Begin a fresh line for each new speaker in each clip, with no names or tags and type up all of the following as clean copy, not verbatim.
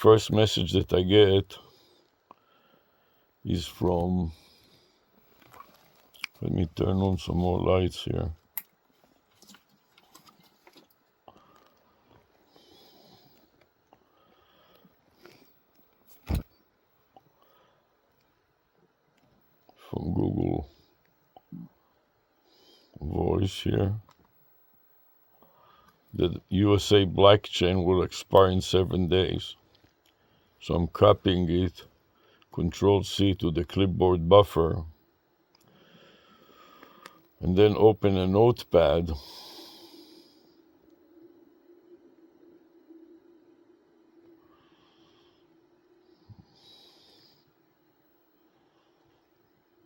first message that I get is from, let me turn on some more lights here. From Google Voice here. The USA blockchain will expire in 7 days. So I'm copying it, Control-C to the clipboard buffer, and then open a notepad.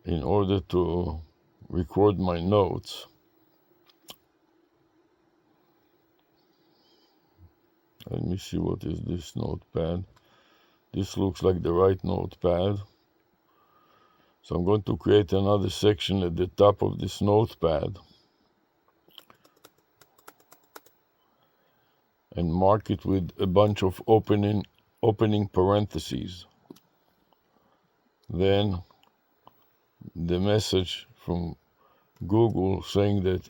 In order to record my notes. Let me see, what is this notepad? This looks like the right notepad. So I'm going to create another section at the top of this notepad and mark it with a bunch of opening parentheses. Then the message from Google saying that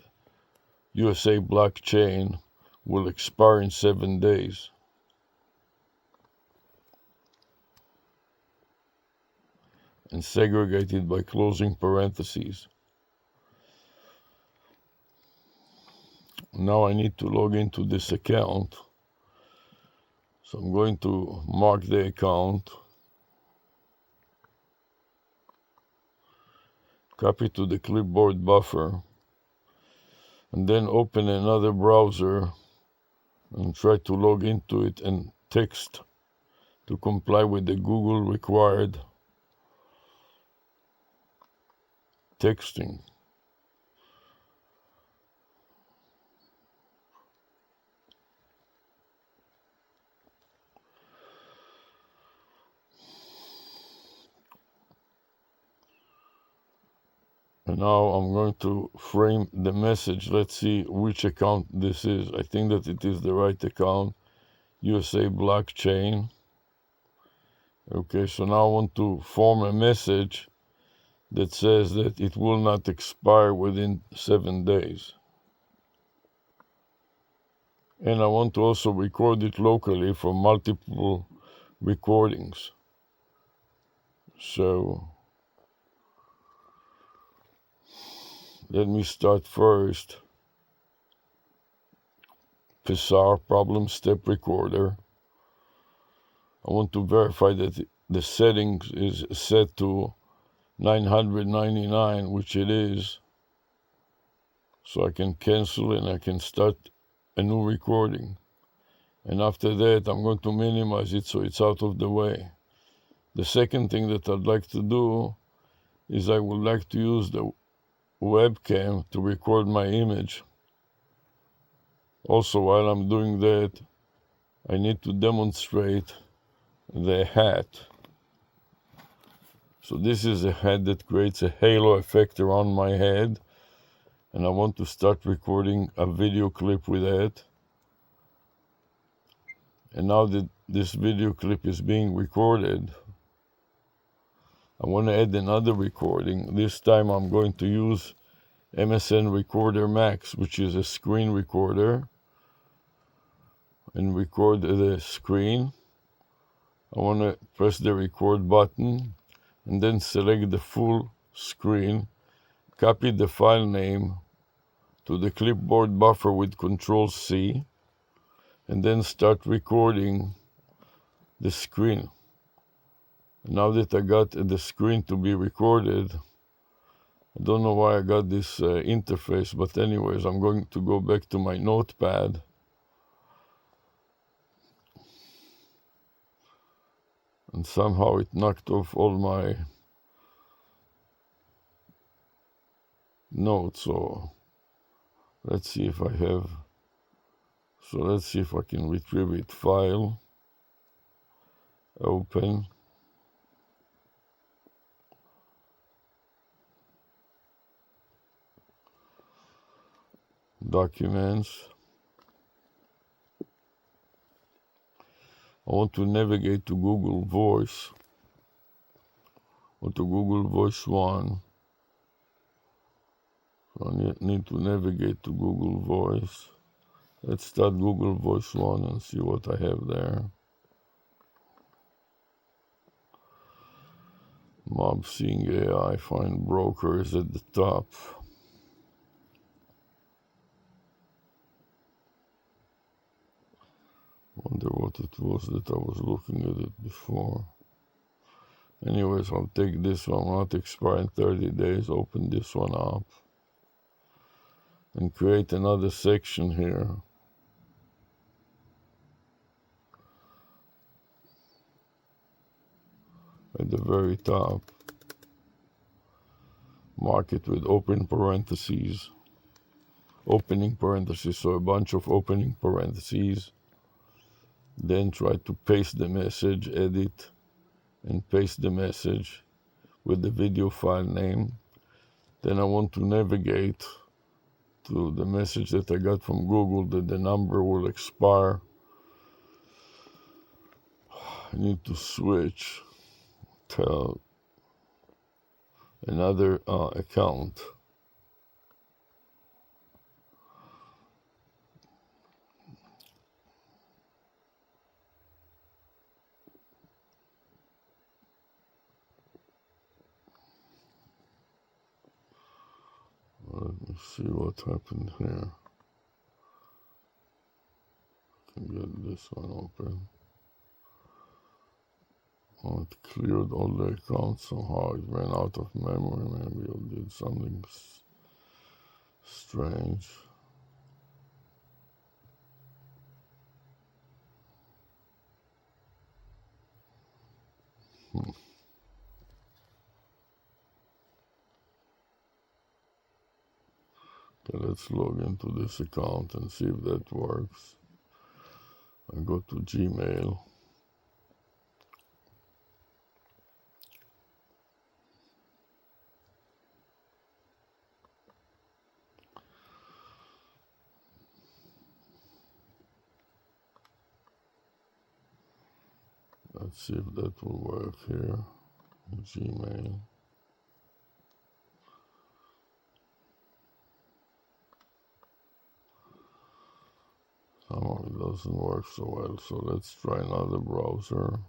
USA blockchain will expire in 7 days. And segregated by closing parentheses. Now I need to log into this account. So I'm going to mark the account, copy to the clipboard buffer, and then open another browser and try to log into it and text to comply with the Google required texting. And now I'm going to frame the message. Let's see which account this is. I think that it is the right account, USA blockchain. Okay, so now I want to form a message that says that it will not expire within 7 days. And I want to also record it locally for multiple recordings. So let me start first. Pissar problem step recorder. I want to verify that the settings is set to 999, which it is. So I can cancel and I can start a new recording. And after that, I'm going to minimize it so it's out of the way. The second thing that I'd like to do is I would like to use the webcam to record my image. Also, while I'm doing that, I need to demonstrate the hat. So this is a hat that creates a halo effect around my head, and I want to start recording a video clip with that. And now that this video clip is being recorded, I want to add another recording. This time I'm going to use MSN Recorder Max, which is a screen recorder, and record the screen. I want to press the record button and then select the full screen, copy the file name to the clipboard buffer with Control-C, and then start recording the screen. Now that I got the screen to be recorded, I don't know why I got this interface, but anyways, I'm going to go back to my notepad. And somehow it knocked off all my notes. So let's see if I have. So let's see if I can retrieve it. File, open. Documents. I want to navigate to Google Voice or to Google Voice 1. So I need to navigate to Google Voice. Let's start Google Voice 1 and see what I have there. Mob Seeing AI, find brokers at the top. Wonder what it was that I was looking at it before. Anyways, I'll take this one, not expire in 30 days, open this one up. And create another section here. At the very top. Mark it with open parentheses. Opening parentheses, so a bunch of opening parentheses. Then try to paste the message, edit, and paste the message with the video file name. Then I want to navigate to the message that I got from Google that the number will expire. I need to switch to another account. Let me see what happened here. I can get this one open. Oh, it cleared all the accounts somehow. It ran out of memory. Maybe it did something strange. Okay, let's log into this account and see if that works. I go to Gmail. Let's see if that will work here. Gmail. Somehow it doesn't work so well, so let's try another browser.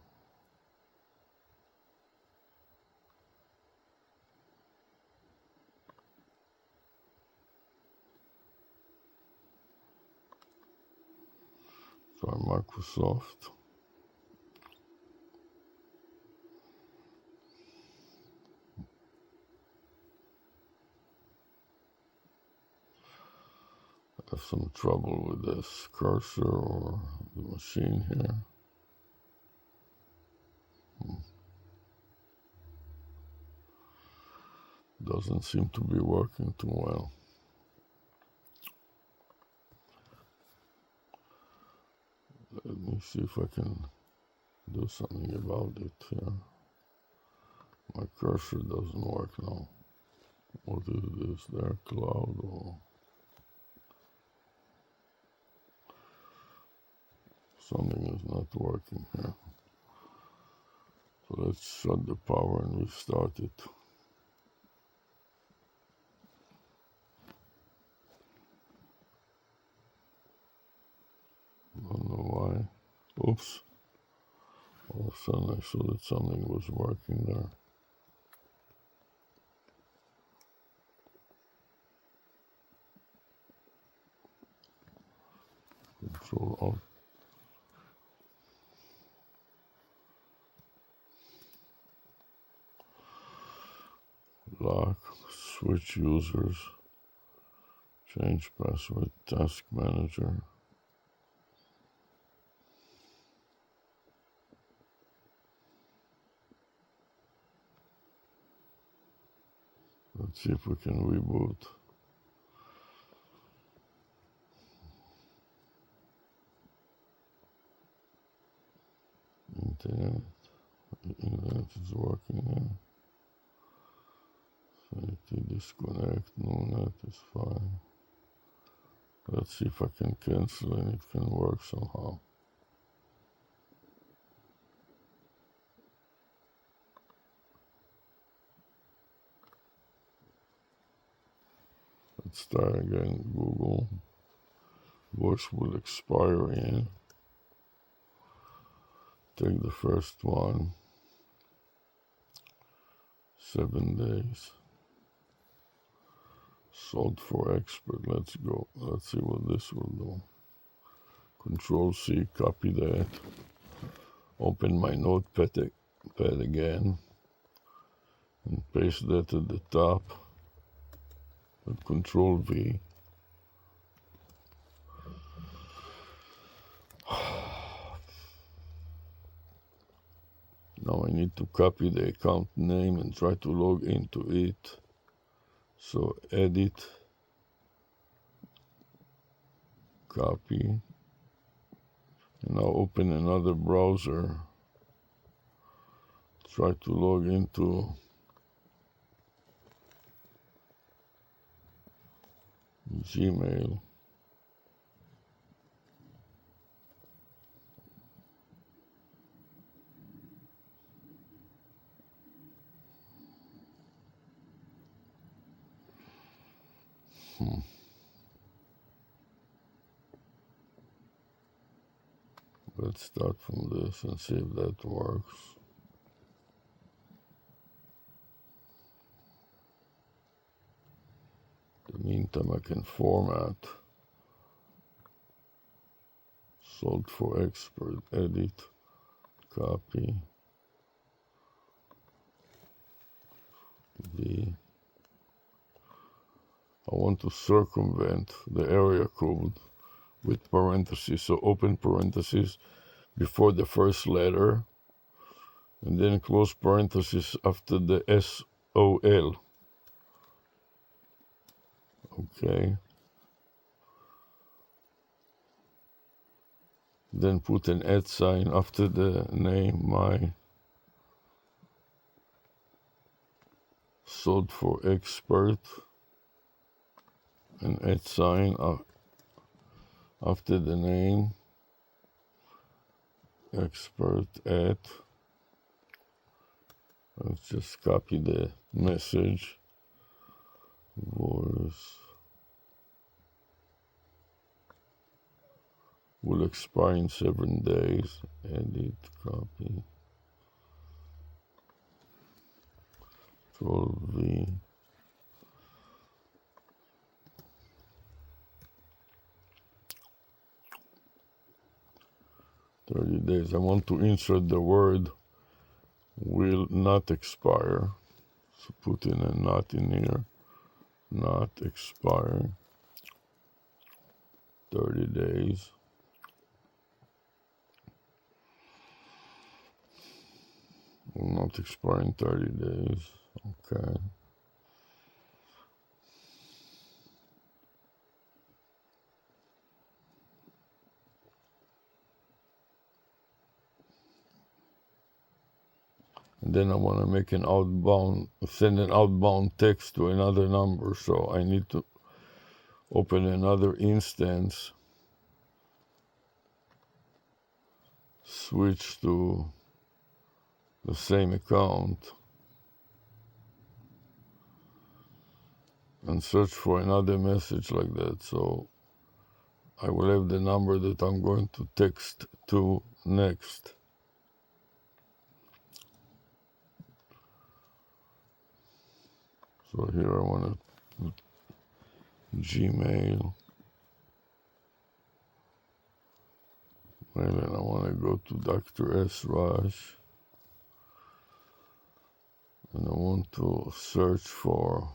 Try Microsoft. I have some trouble with this cursor or the machine here. Doesn't seem to be working too well. Let me see if I can do something about it here. My cursor doesn't work now. What is this there? Cloud or something is not working here. So let's shut the power and restart it. Don't know why. Oops. All of a sudden I saw that something was working there. Control Alt. Lock, switch users, change password, task manager. Let's see if we can reboot. Internet is working here. Sanity disconnect, no net is fine. Let's see if I can cancel and it can work somehow. Let's try again. Google. Voice will expire in. Take the first one. 7 days. Sold for expert. Let's go. Let's see what this will do. Control C, copy that. Open my notepad again and paste that at the top. With Control V. Now I need to copy the account name and try to log into it. So edit, copy, and now open another browser. Try to log into Gmail. Let's start from this and see if that works. In the meantime, I can format. Sold for expert, edit, copy, V. I want to circumvent the area code with parentheses. So open parentheses before the first letter, and then close parentheses after the SOL. Okay. Then put an @ sign after the name, my sold for expert, an @ sign after the name, expert at. Let's just copy the message. Voice will expire in 7 days. Edit, copy. Control V. "30 days. I want to insert the word will not expire. So put in a not in here. Not expire. 30 days. Will not expire in 30 days. Okay. And then I want to make send an outbound text to another number. So I need to open another instance, switch to the same account, and search for another message like that. So I will have the number that I'm going to text to next. So here I want to put Gmail. And then I want to go to Dr. S. Rush. And I want to search for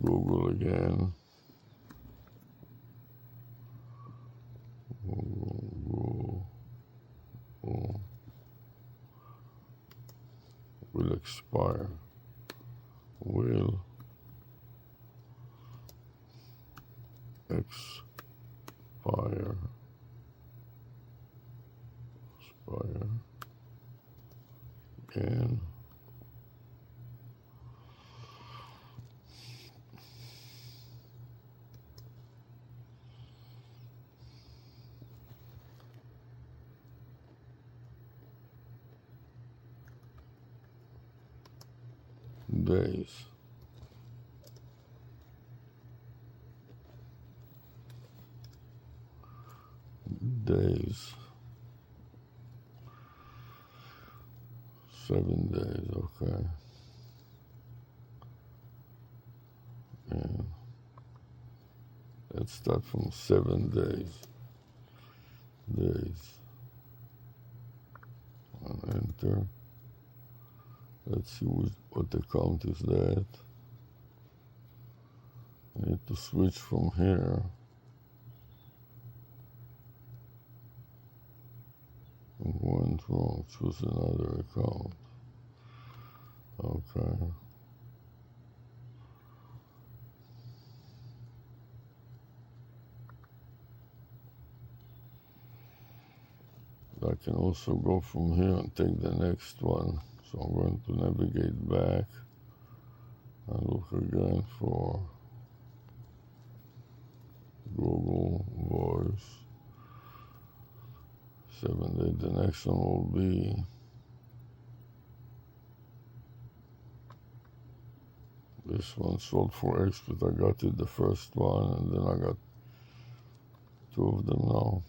Google again. Google will expire. Will expire. And days. days. 7 days, okay. And let's start from 7 days. And enter. Let's see what account is that. I need to switch from here. Went wrong, choose another account. Okay. I can also go from here and take the next one. So I'm going to navigate back and look again for Google Voice. 7 days. The next one will be this one, sold for X, but I got it the first one, and then I got 2 of them now.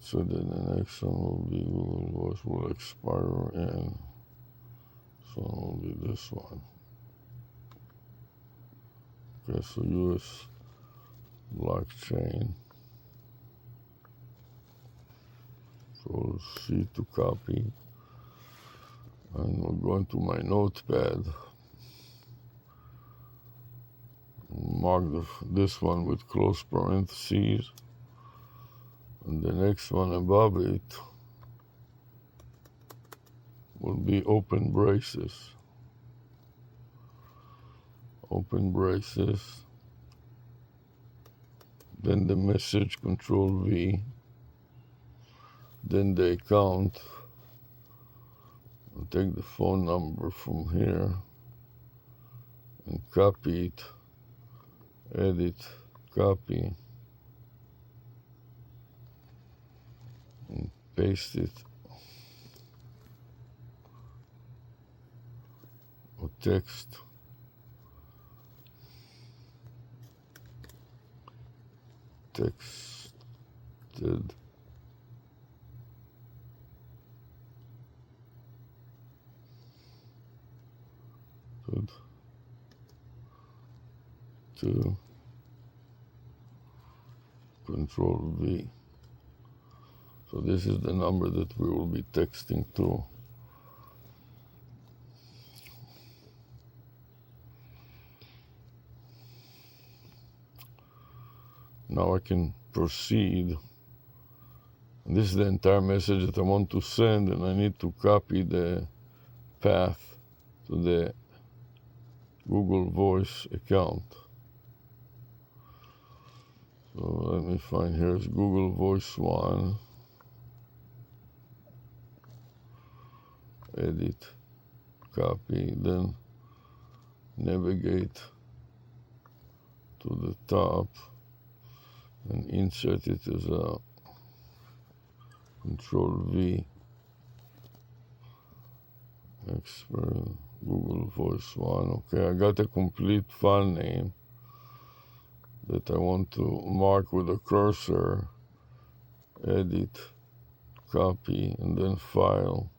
So then the next one will be Google Voice will expire, and so it will be this one. Okay, so US blockchain. So C to copy, and we're going to my notepad. Mark this one with close parentheses, and the next one above it will be open braces. Open braces. Then the message, Control V. Then the account. I'll take the phone number from here and copy it. Edit, copy, and paste it. Or text. Texted. Good. To Control V. So this is the number that we will be texting to. Now I can proceed. And this is the entire message that I want to send, and I need to copy the path to the Google Voice account. So let me find, here's Google Voice 1. Edit, copy, then navigate to the top and insert it as a Control V. Expert Google Voice 1. Okay, I got a complete file name that I want to mark with a cursor. Edit, copy, and then file,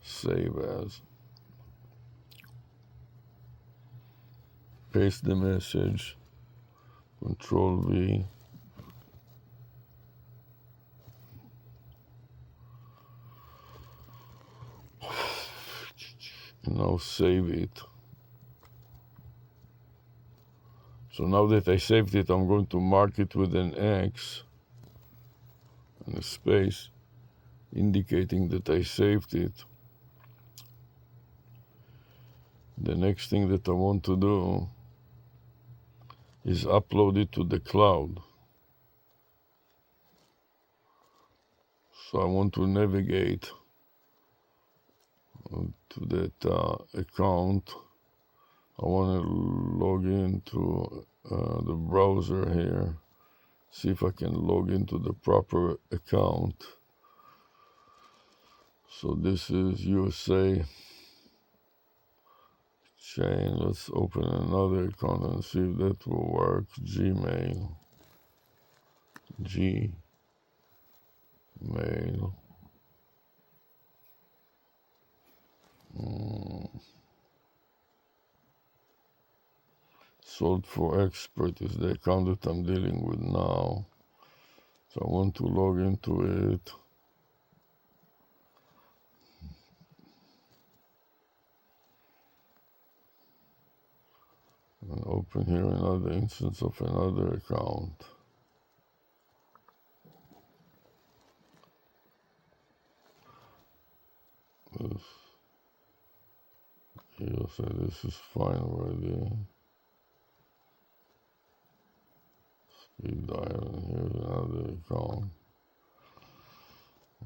save as. Paste the message, Control V. And now save it. So now that I saved it, I'm going to mark it with an X and a space, indicating that I saved it. The next thing that I want to do is upload it to the cloud. So I want to navigate to that account. I want to log into the browser here, see if I can log into the proper account. So this is USA chain. Let's open another account and see if that will work. Gmail. Gmail. Sold for expert is the account that I'm dealing with now. So I want to log into it. And open here another instance of another account. You'll say this is fine already. Speed dial, and here's another account.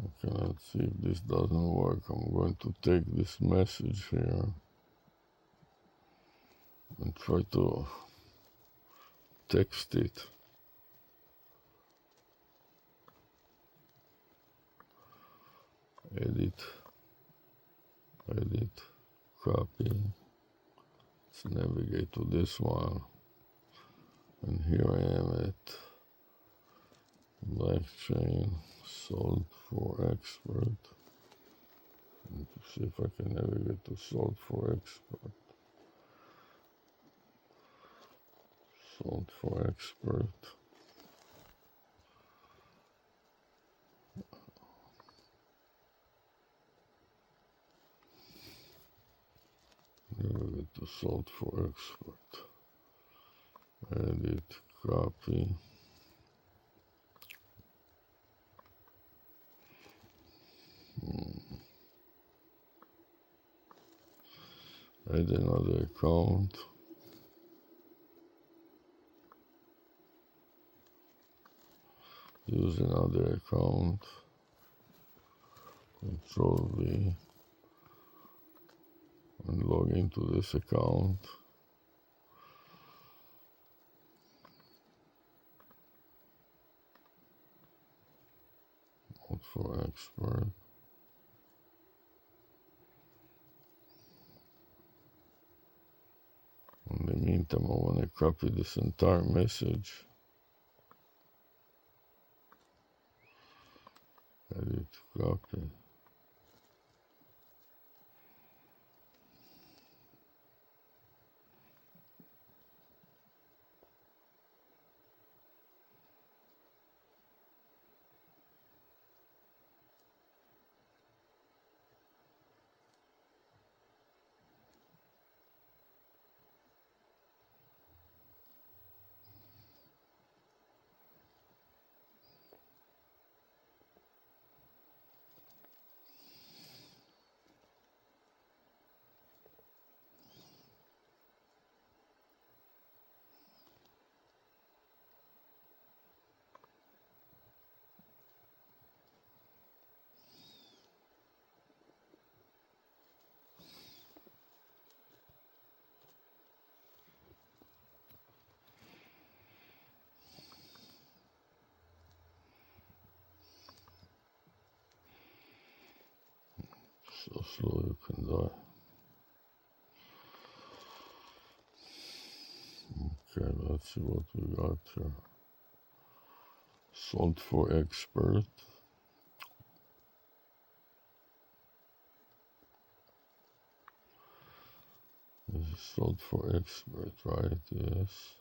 Okay, let's see if this doesn't work. I'm going to take this message here and try to text it. Edit, copy. Let's navigate to this one. And here I am at blockchain, sold for expert. And to see if I can navigate to sold for expert. Sold for expert. Navigate to sold for expert. Edit, copy. Add another account. Use another account. Control V. And log into this account. Sold for expert. In the meantime, I want to copy this entire message. Edit, copy. So slow you can die. Okay, let's see what we got here. Sold for expert. This is sold for expert, right? Yes.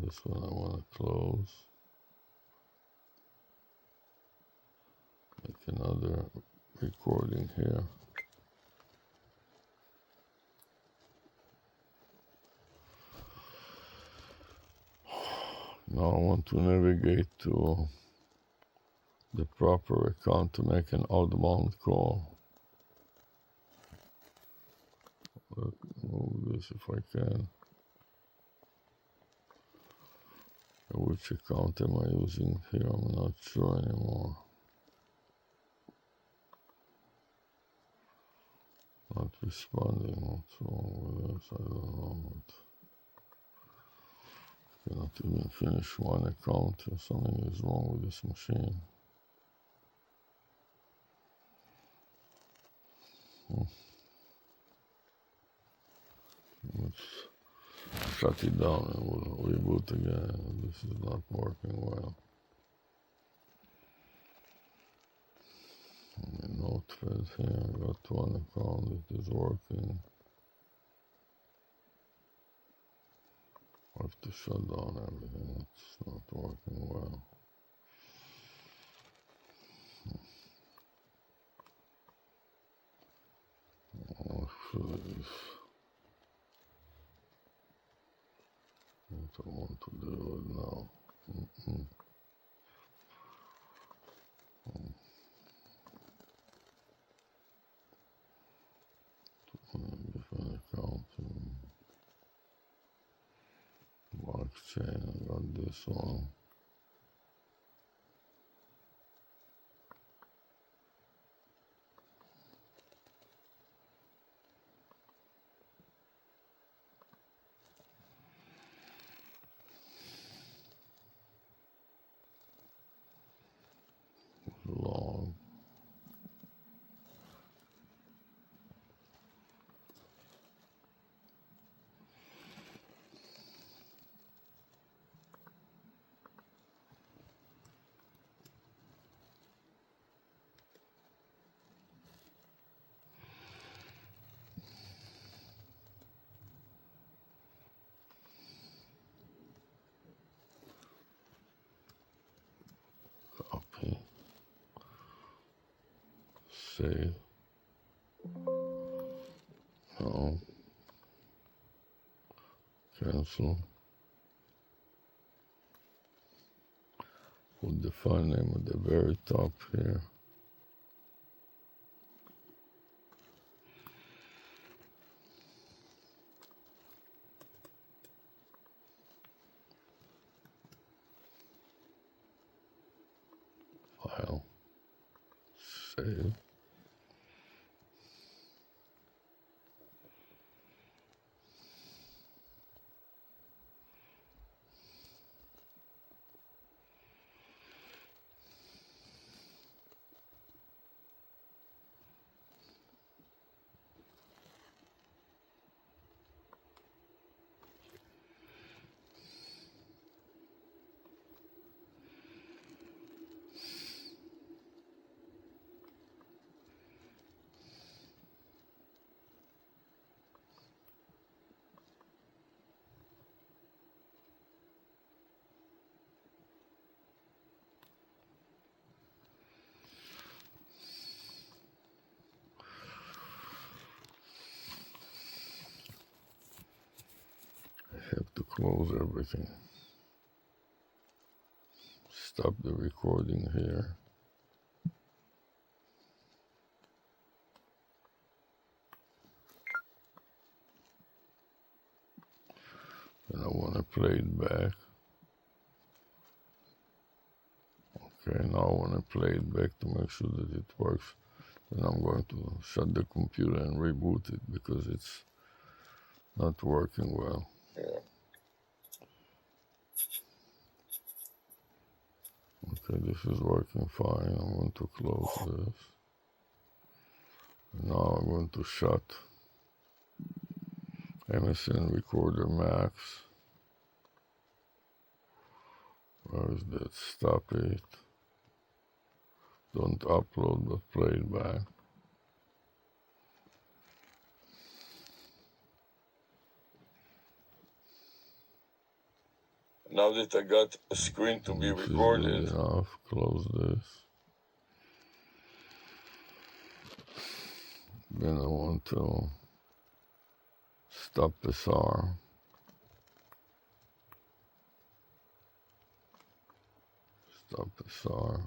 This one I want to close. Make another recording here. Now I want to navigate to the proper account to make an outbound call. Let's move this if I can. Which account am I using here? I'm not sure anymore. Not responding. What's wrong with this? I don't know. But cannot even finish one account. Something is wrong with this machine. Let's shut it down and we'll reboot again. This is not working well. Notepad here, I got one account that is working. I have to shut down everything, it's not working well. Please. What I want to do it now. Different account. Blockchain, I got this one. Long. Copy. Save. No. Cancel. Put the file name at the very top here. File. Save. Have to close everything. Stop the recording here. And I want to play it back. Okay, now I want to play it back to make sure that it works. Then I'm going to shut the computer and reboot it because it's not working well. Okay, this is working fine. I'm going to close this. Now I'm going to shut MSN Recorder Max. Where is that? Stop it. Don't upload, but play it back. Now that I got a screen to be recorded, enough. Close this. Then I want to stop SR. Stop SR.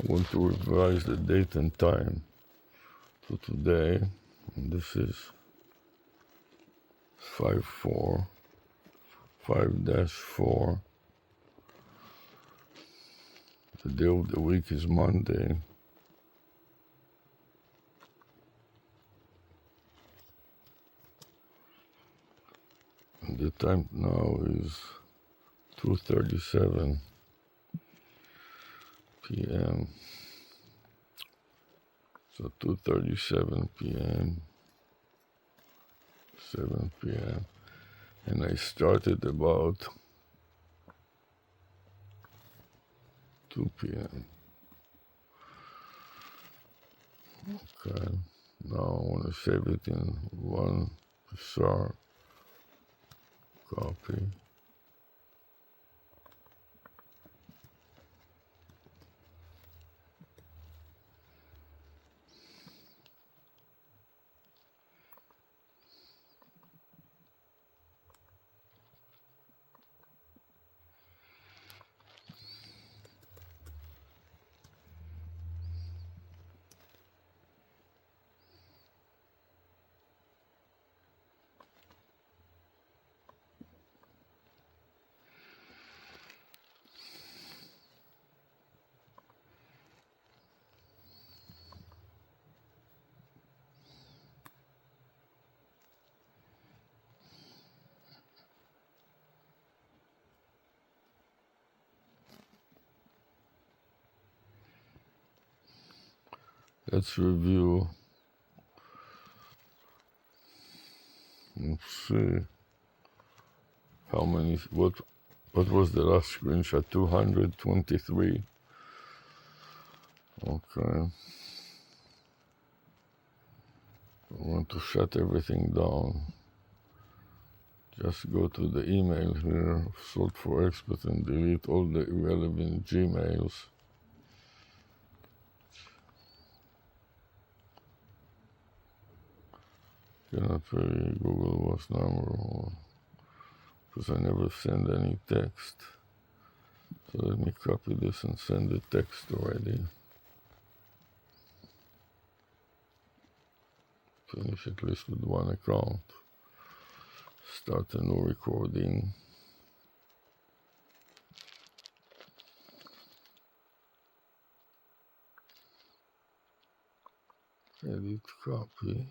I want to revise the date and time to today, and this is 5-4, 5-4. The day of the week is Monday. And the time now is 2:37 p.m. So 2:37 p.m., 7 p.m. And I started about 2 p.m. Okay, now I want to save it in one star copy. Let's review. Let's see how many. What was the last screenshot? 223. Okay. I want to shut everything down. Just go to the email here, sort for expert, and delete all the irrelevant Gmails. Cannot vary Google What's number, because I never send any text. So let me copy this and send the text already. Finish at least with one account. Start a new recording. Edit, copy.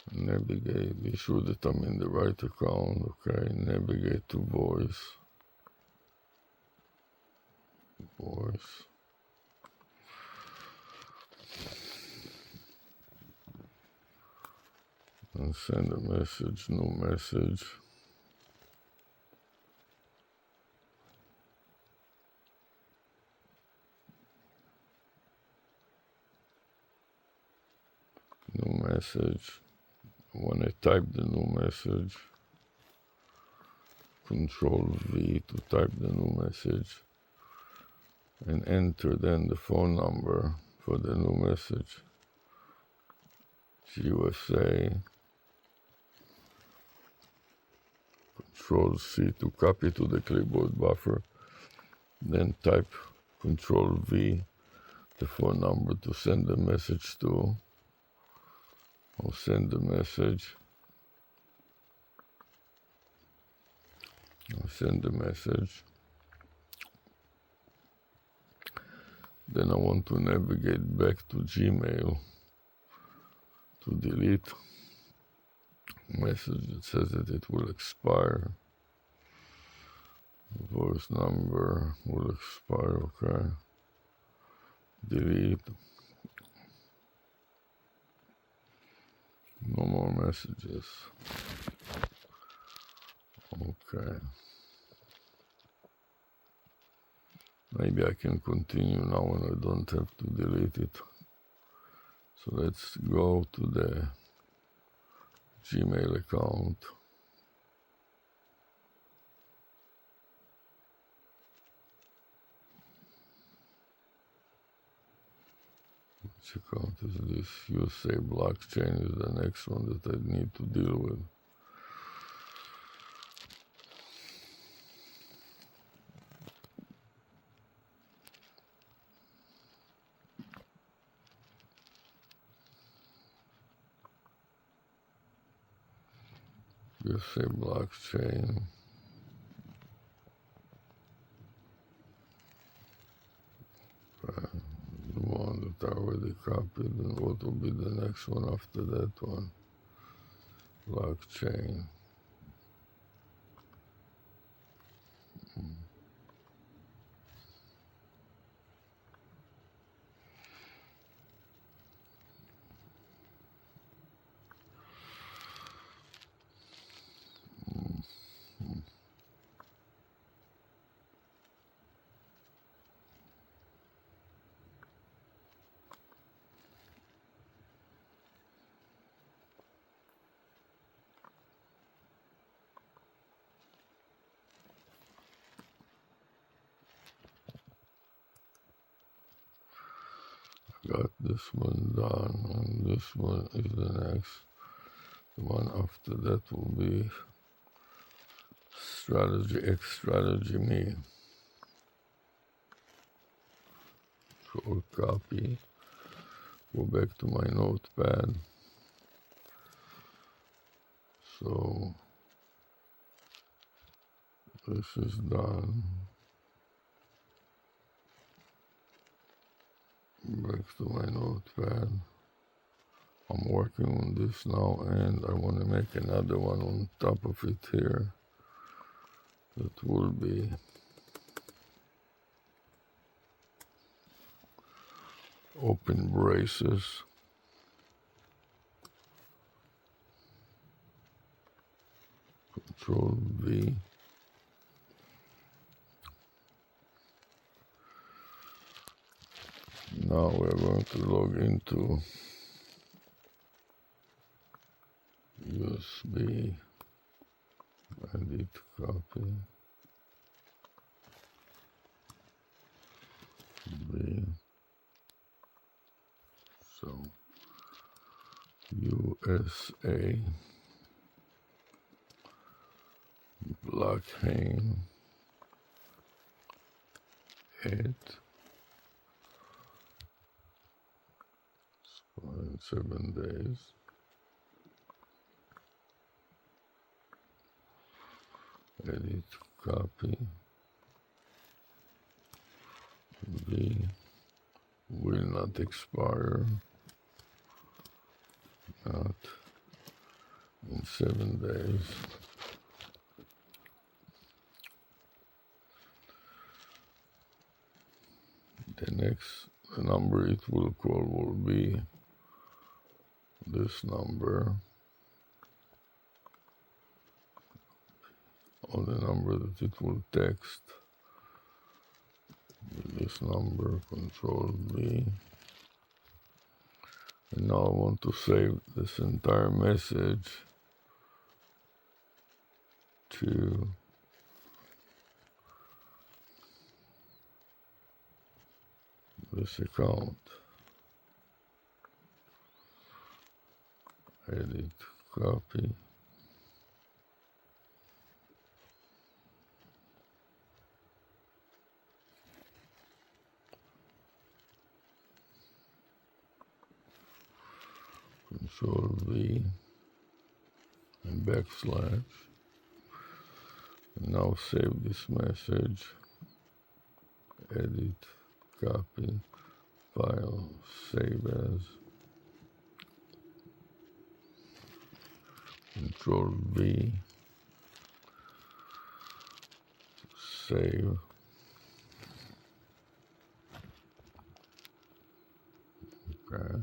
Navigate, be sure that I'm in the right account. Okay, navigate to voice. Voice. And send a message, new message. New message. When I type the new message, Control V to type the new message, and enter then the phone number for the new message. It's USA. Control C to copy to the clipboard buffer, then type Control V, the phone number to send the message to. I'll send the message. I'll send the message. Then I want to navigate back to Gmail to delete message that says that it will expire. Voice number will expire, okay. Delete. No more messages. Okay. Maybe I can continue now and I don't have to delete it. So let's go to the Gmail account. Which account is this? USA blockchain is the next one that I need to deal with. Just say blockchain. The one that I already copied, and what will be the next one after that one? Blockchain. Got this one done, and this one is the next. The one after that will be strategy X, strategy me. Control copy. Go back to my notepad. So this is done. Back to my notepad. I'm working on this now, and I want to make another one on top of it here. That will be open braces. Control V. Now we're going to log into USB, edit, copy, V. So USA, blockchain, 7 days. Edit, copy, V, will not expire, not in 7 days. The next number it will call will be this number, or the number that it will text. This number, Control V. And now I want to save this entire message to this account. Edit, copy. Control V and backslash. And now save this message. Edit, copy, file, save as. Control V, save. Okay.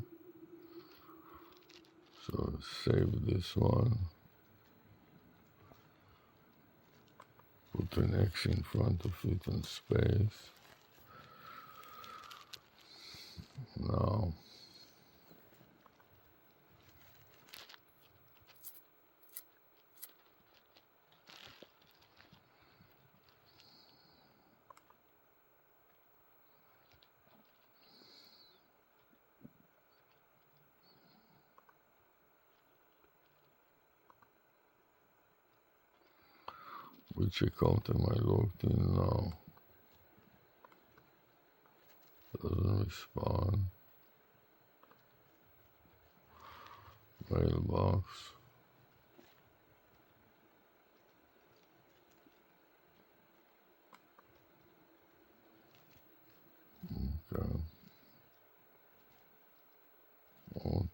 So save this one. Put an X in front of it and space. Now which account am I logged in now? Doesn't respond. Mailbox.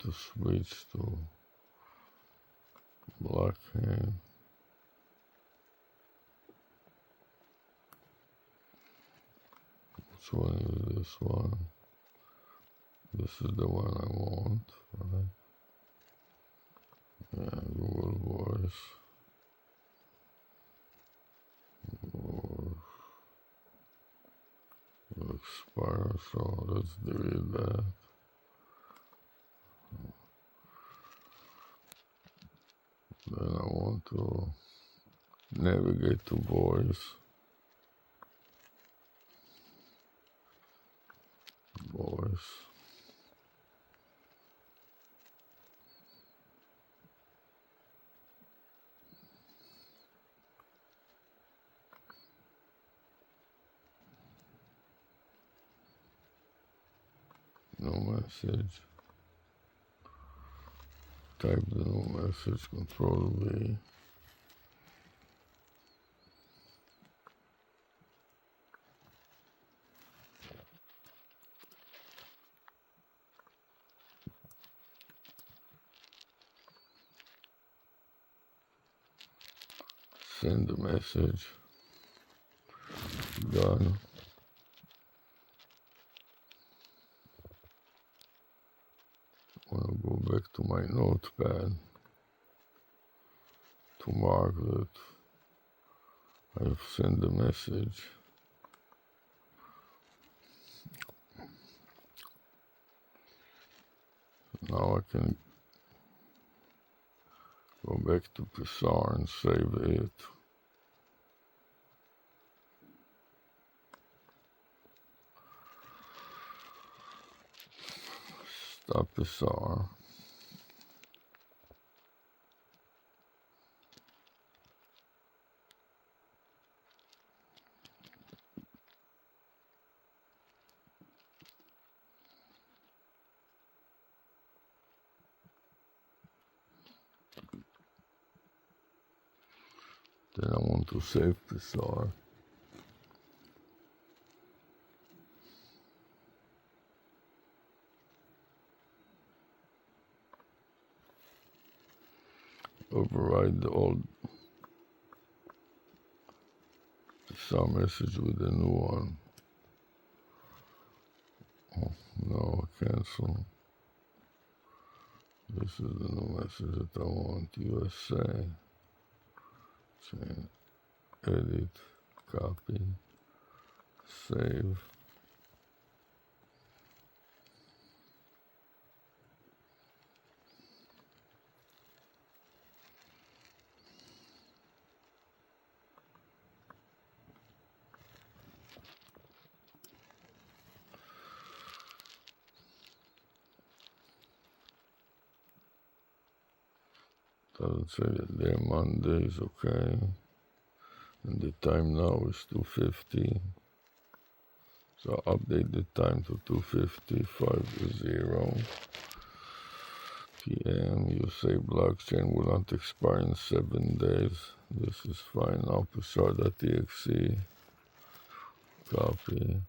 to switch to blockchain. Which one is this one? This is the one I want, right? Yeah, Google Voice. Will expire, so let's delete that. Then I want to navigate to voice. No message. Type the no message, Control V. Send the message. Done. I want to go back to my notepad to mark that I've sent the message. Now I can go back to Pixar and save it. Stop Pixar. Then I want to save Pixar. Override the old Pixar message with the new one. Oh, no, cancel. This is the new message that I want. USA. Change, edit, copy, save. Doesn't say that day Monday is okay. And the time now is 2:50. So update the time to 2:50 p.m. You say blockchain will not expire in 7 days. This is fine. Now Pixar.exe. Copy.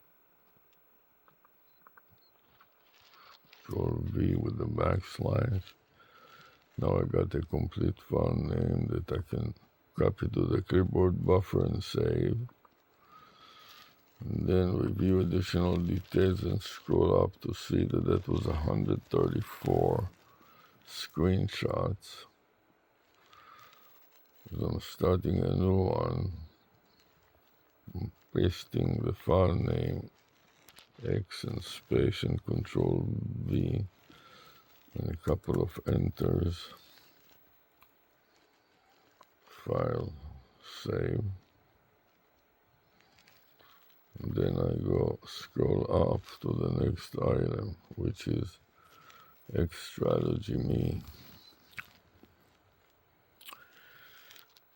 Control V with the backslash. Now I got a complete file name that I can copy to the clipboard buffer and save. And then review additional details and scroll up to see that was 134 screenshots. So I'm starting a new one. I'm pasting the file name, X and space and Control V, and a couple of enters. File, save. And then I go scroll up to the next item, which is X Strategy Me.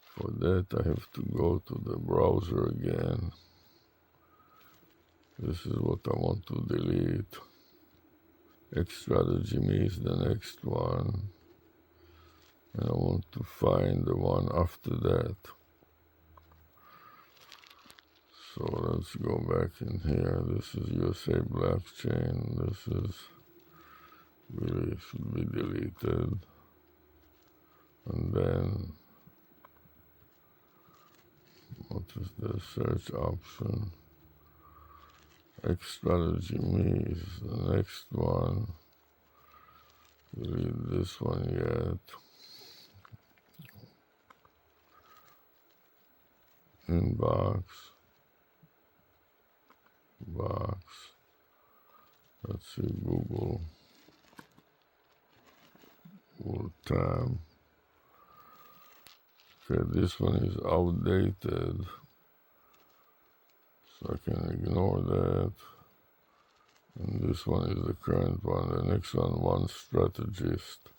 For that I have to go to the browser again. This is what I want to delete. X Strategy Me is the next one. And I want to find the one after that. So let's go back in here. This is USA Blockchain. This is really should be deleted. And then, what is the search option? X strategy me is the next one. Delete this one yet. Inbox. Box. Let's see, Google tab. Okay, this one is outdated, so I can ignore that. And this one is the current one. The next one strategist.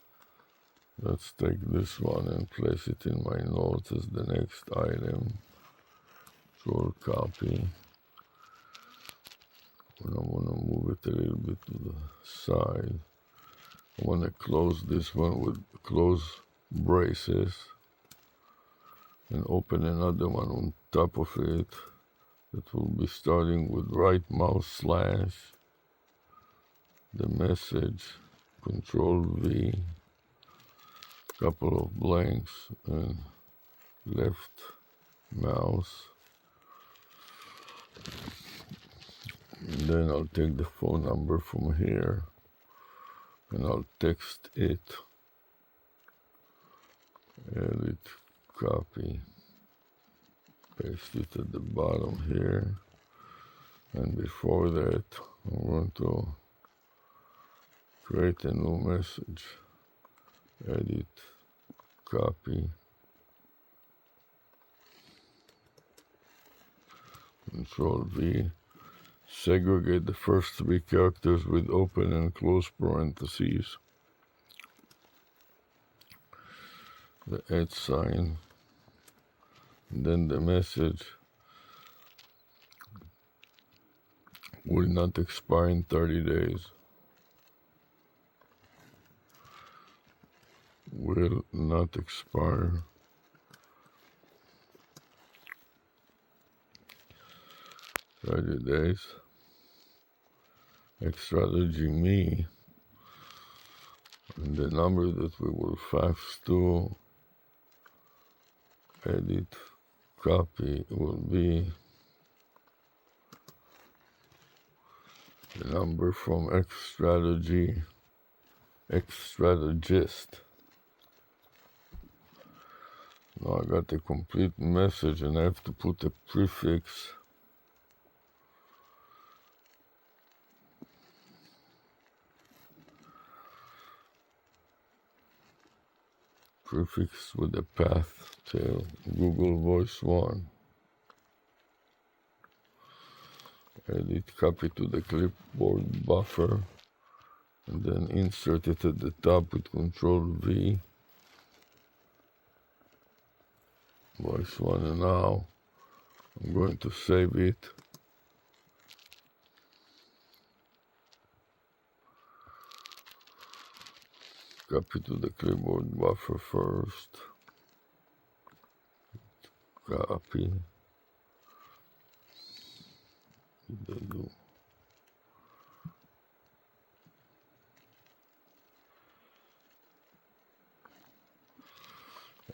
Let's take this one and place it in my notes as the next item. Control copy. And I want to move it a little bit to the side. I want to close this one with close braces and open another one on top of it that will be starting with right mouse slash, the message, Control V, couple of blanks, and left mouse. And then I'll take the phone number from here and I'll text it. Edit, copy, paste it at the bottom here. And before that, I'm going to create a new message. Edit, copy, Control V. Segregate the first three characters with open and close parentheses. The @ sign. And then the message will not expire in 30 days. Will not expire. Days. X strategy me. And the number that we will fax to, edit, copy, will be the number from X strategist. Now I got the complete message and I have to put a prefix. Prefix with the path to Google Voice 1. Edit, copy to the clipboard buffer, and then insert it at the top with Control V. Voice 1, and now I'm going to save it. Copy to the clipboard buffer first. Copy.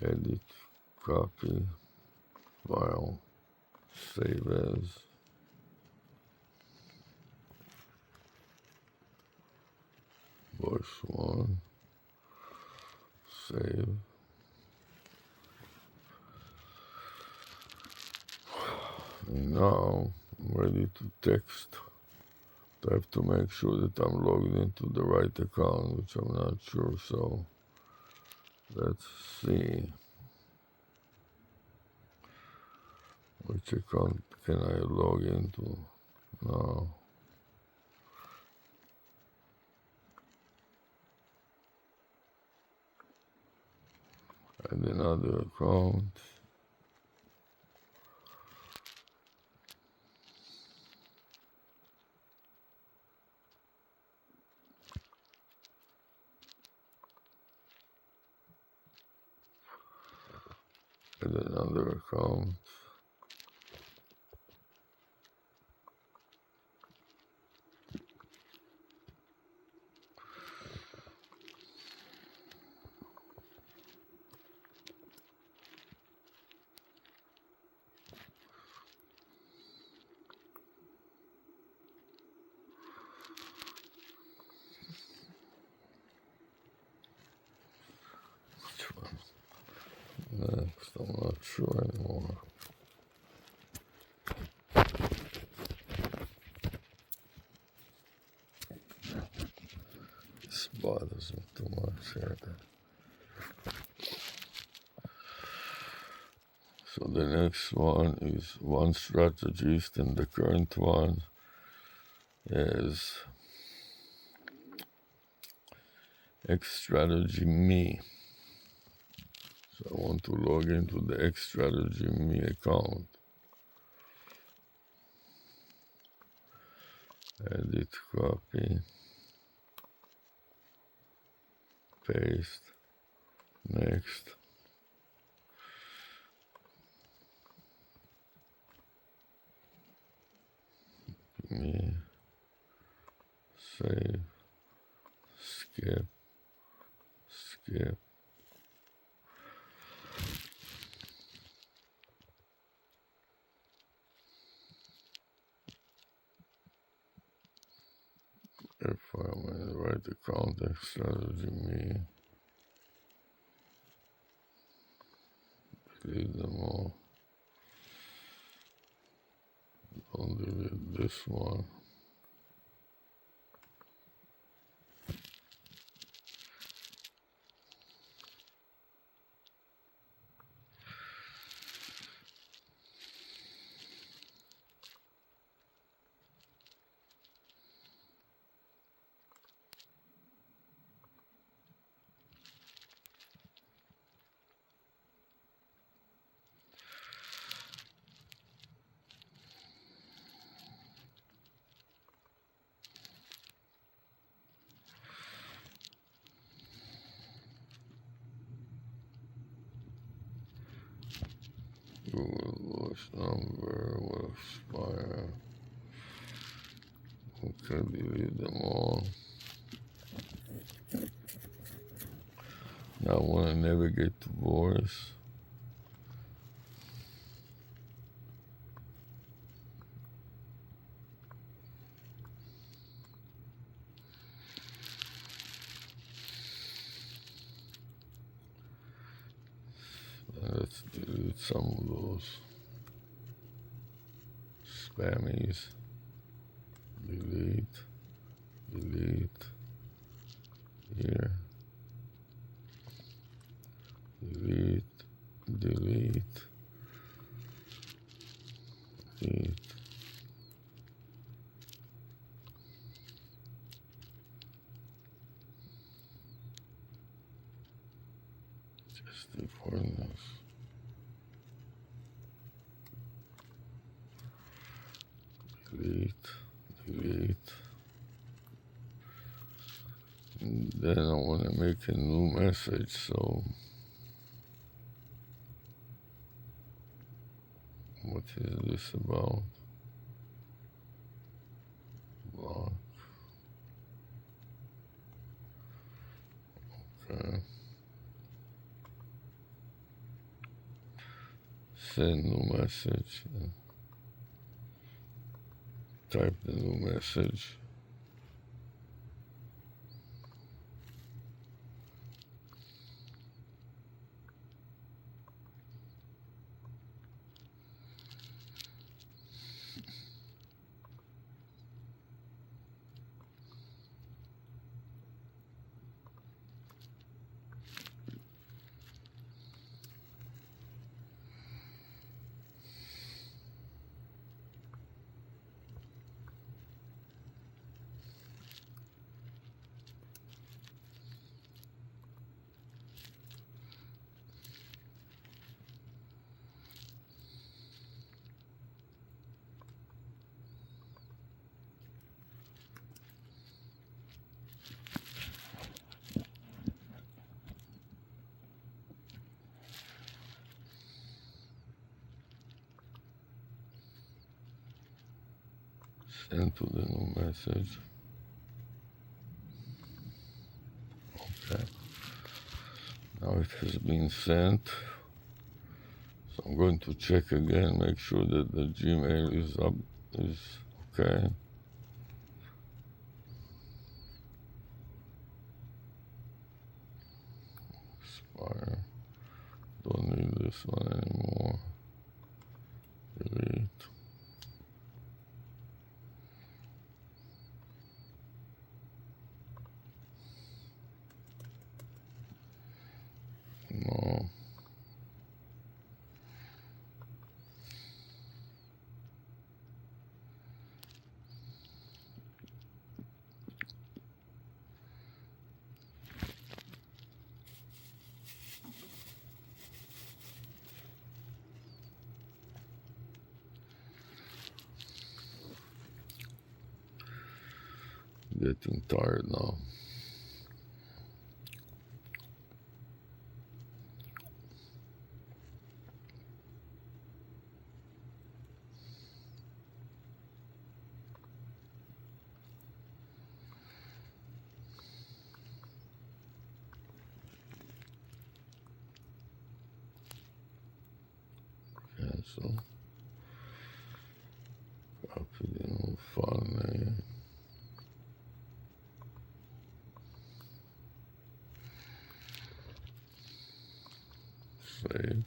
Edit, copy, file, save as. Voice 1. Save. And now I'm ready to text. I have to make sure that I'm logged into the right account, which I'm not sure, so let's see. Which account can I log into now? Add another account. Add another account. next? I'm not sure anymore. This bothers me too much here. So the next one is one strategist, and the current one is X strategy me. So I want to log into the X strategy me account. Edit, copy, paste, next. Me, save, skip, skip. If I'm in the right account, X strategy me. Delete them all. Don't delete this one. Google voice number will expire. Okay, delete them all. Now I want to navigate to voice. Let's delete some of those spammies. Delete, delete, here, delete, delete, delete. Just recording this. Delete, delete. And then I want to make a new message, so what is this about? Block. Okay. Send new message. Type the new message. Send to the new message. Okay. Now it has been sent. So I'm going to check again, make sure that the Gmail is up, is okay. Expire. Don't need this one anymore. Delete. No. Getting tired now. Cancel. Copy the new file name. Save.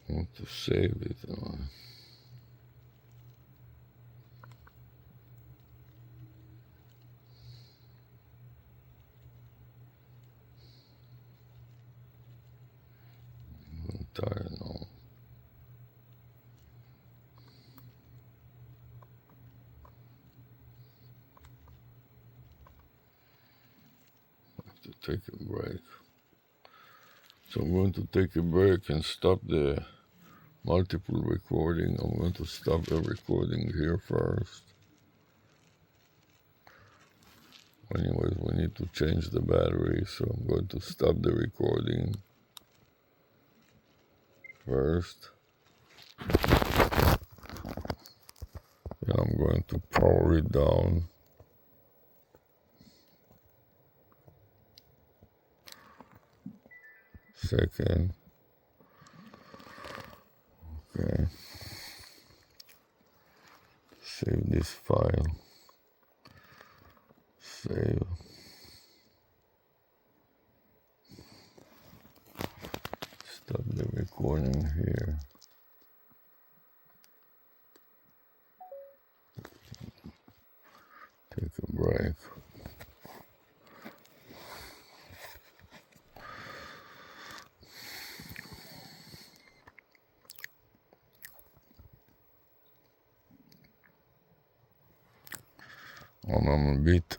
I want to save it. I'm tired now. I have to take a break. So I'm going to take a break and stop the multiple recording. I'm going to stop the recording here first. Anyways, we need to change the battery, so I'm going to stop the recording first. And I'm going to power it down. Second. Okay. Save this file. Save. Stop the recording here. Take a break. I'm a bit